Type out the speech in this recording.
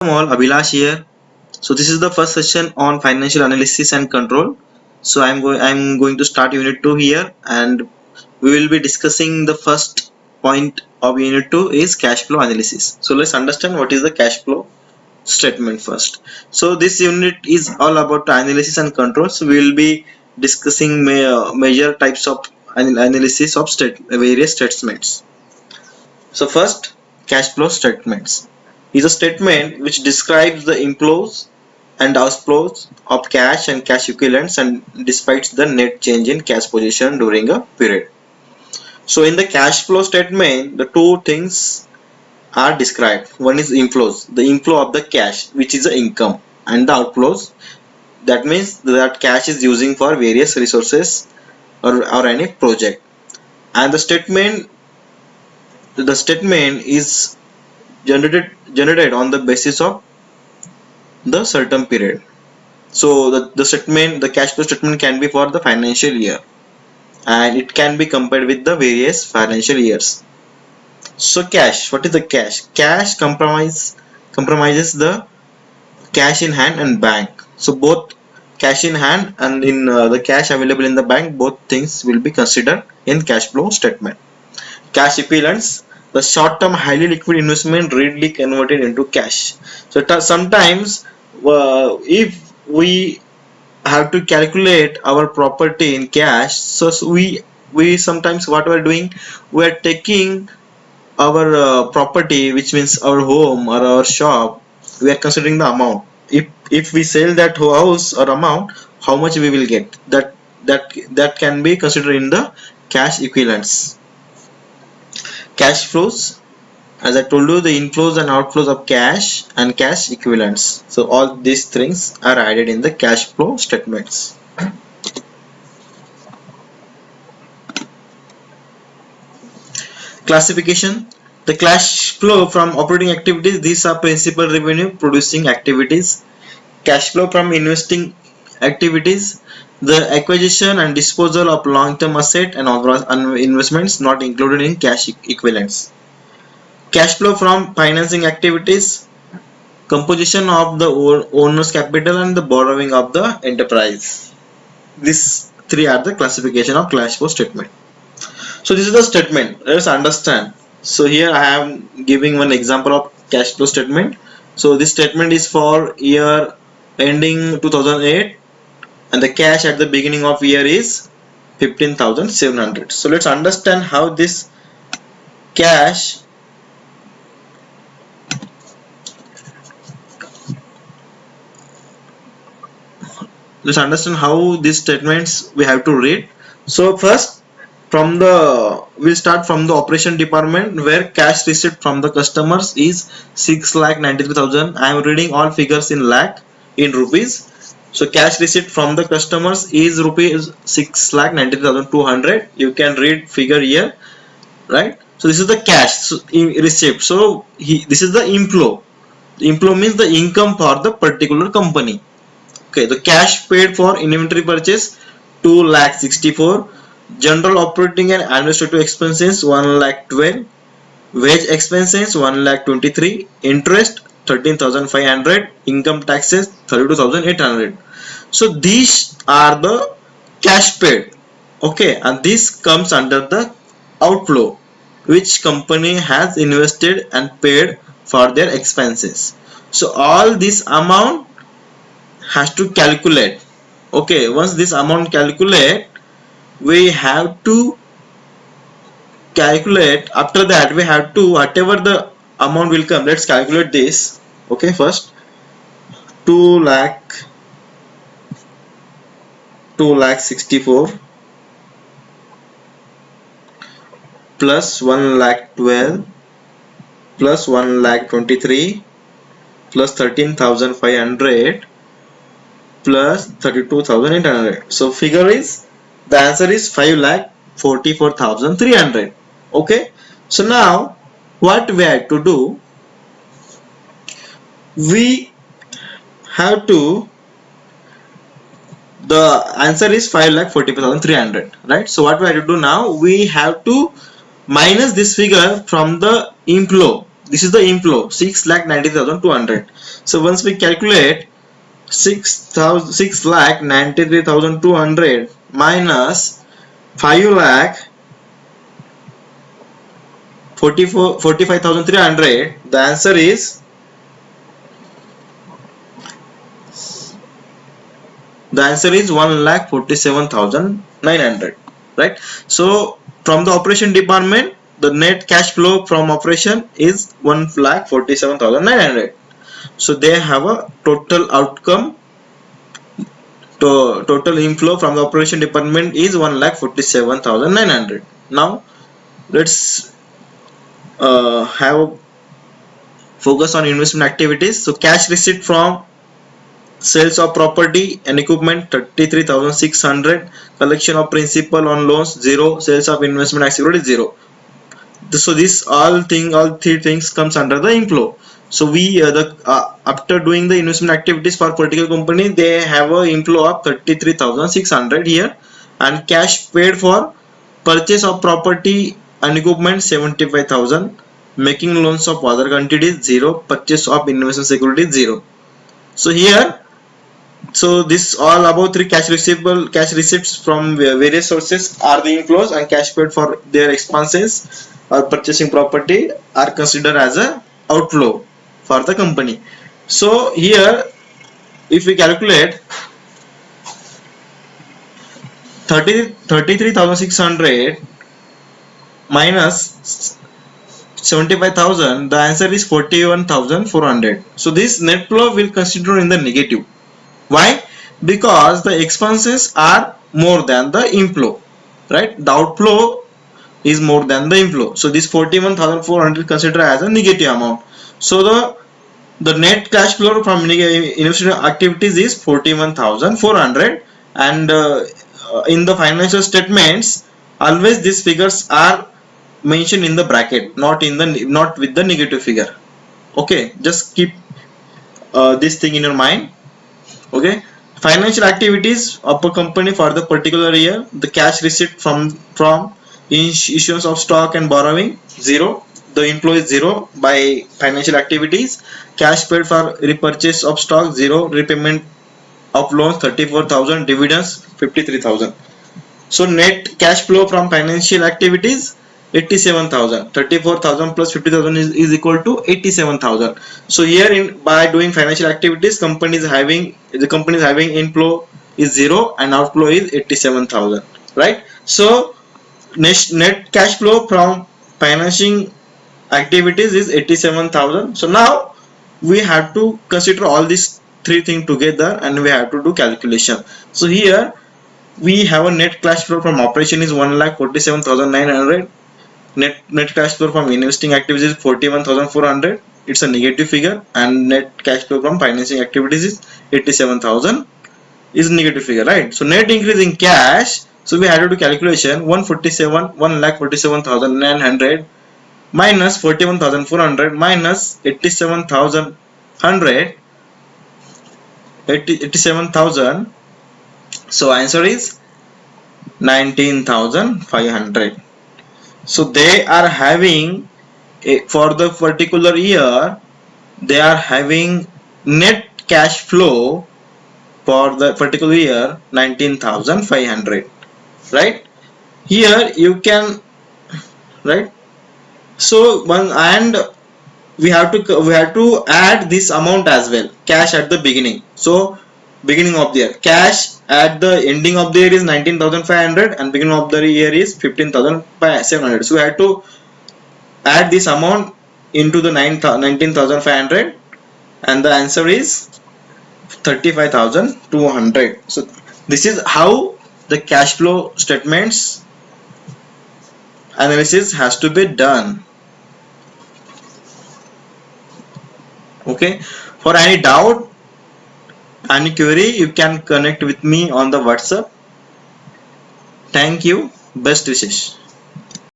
All, Abhilash here. So this is the first session on financial analysis and control. So I'm going to start unit 2 here, and we will be discussing the first point of unit 2 is cash flow analysis. So let's understand what is the cash flow statement first. So this unit is all about analysis and control. So we will be discussing major types of analysis of various statements. So first, cash flow statements is a statement which describes the inflows and outflows of cash and cash equivalents and despite the net change in cash position during a period. So in the cash flow statement, the two things are described. One is inflows, the inflow of the cash, which is the income, and the outflows. That means that cash is using for various resources or any project. And the statement is generated on the basis of the certain period. So the cash flow statement can be for the financial year, and it can be compared with the various financial years. So cash, what is the cash? Cash compromises the cash in hand and bank. So both cash in hand and in the cash available in the bank, both things will be considered in cash flow statement. Cash equivalents, the short-term highly liquid investment readily converted into cash. So sometimes if we have to calculate our property in cash, so we sometimes what we are doing, we are taking our property, which means our home or our shop, we are considering the amount. If we sell that house or amount, how much we will get, that can be considered in the cash equivalents. Cash flows, as I told you, the inflows and outflows of cash and cash equivalents. So all these things are added in the cash flow statements. Classification. The cash flow from operating activities, these are principal revenue producing activities. Cash flow from investing activities, the acquisition and disposal of long-term asset and investments not included in cash equivalents. Cash flow from financing activities, composition of the owner's capital and the borrowing of the enterprise. These three are the classification of cash flow statement. So this is the statement. Let's understand. So here I am giving one example of cash flow statement. So this statement is for year ending 2008, and the cash at the beginning of year is 15,700. So let's understand how this cash let's understand how these statements we have to read. So first, we'll start from the operation department, where cash received from the customers is 6,93,000. I am reading all figures in lakh, in rupees. So cash received from the customers is rupees 6,93,200. You can read figure here, right? So this is the cash received. So this is the inflow. Inflow means the income for the particular company. Okay, the cash paid for inventory purchase 2,64,000, general operating and administrative expenses 1,12,000, wage expenses 1,23,000, interest 13,500, income taxes 32,800. So these are the cash paid. Okay, and this comes under the outflow, which company has invested and paid for their expenses. So all this amount has to calculate. Okay, once this amount calculate, we have to calculate, after that we have to, whatever the amount will come, let's calculate this. Okay, first 2 lakh 2,64,000 plus 1,12,000 plus 1,23,000 plus 13,500 plus 32,800. So figure is, the answer is 5,44,300. Okay, so now what we have to do, we have to, the answer is 5,45,300, right? So what we have to do now, we have to minus this figure from the inflow. this is the inflow 6,90,200. So once we calculate 6,93,200 minus 5,45,300, the answer is 1,47,900, right? So from the operation department, the net cash flow from operation is 1,47,900. So they have a total outcome, total inflow from the operation department is 1,47,900. Now let's have focus on investment activities. So cash receipt from sales of property and equipment 33,600, collection of principal on loans 0, sales of investment activity 0. So this all three things comes under the inflow. So we after doing the investment activities for particular company, they have a inflow of 33,600 here, and cash paid for purchase of property and equipment 75,000, making loans of other entities 0, purchase of investment security 0. So here, so this all about three cash receipts from various sources are the inflows, and cash paid for their expenses or purchasing property are considered as a outflow for the company. So here if we calculate 33,600 minus 75,000, the answer is 41,400. So this net flow will consider in the negative. Why? Because the expenses are more than the inflow, right? The outflow is more than the inflow. So this 41,400 considered as a negative amount. So the net cash flow from investment activities is 41,400, and in the financial statements always these figures are mentioned in the bracket, not with the negative figure. Okay, just keep this thing in your mind. Okay, financial activities of a company for the particular year, the cash receipt from issuance of stock and borrowing 0, the inflow is 0 by financial activities. Cash paid for repurchase of stock 0, repayment of loans 34,000, dividends 53,000. So net cash flow from financial activities 87,000. 34,000 plus 50,000 is equal to 87,000. So here by doing financial activities, the company is having inflow is 0 and outflow is 87,000, right? So net cash flow from financing activities is 87,000. So now we have to consider all these three things together and we have to do calculation. So here we have a net cash flow from operation is 1,47,900. Net cash flow from investing activities is 41,400. It's a negative figure, and net cash flow from financing activities is 87,000 is negative figure, right? So net increase in cash. So we had to do calculation 1,47,900 minus 41,400 minus 87,000. So answer is 19,500. So they are having for the particular year, they are having net cash flow for the particular year 19,500, right? Here you can, right? So we have to add this amount as well, cash at the beginning. So beginning of the year, cash at the ending of the year is 19,500 and beginning of the year is 15,700. So we have to add this amount into the 19,500, and the answer is 35,200. So this is how the cash flow statements analysis has to be done. Okay, for any doubt, any query, you can connect with me on the WhatsApp. Thank you. Best wishes.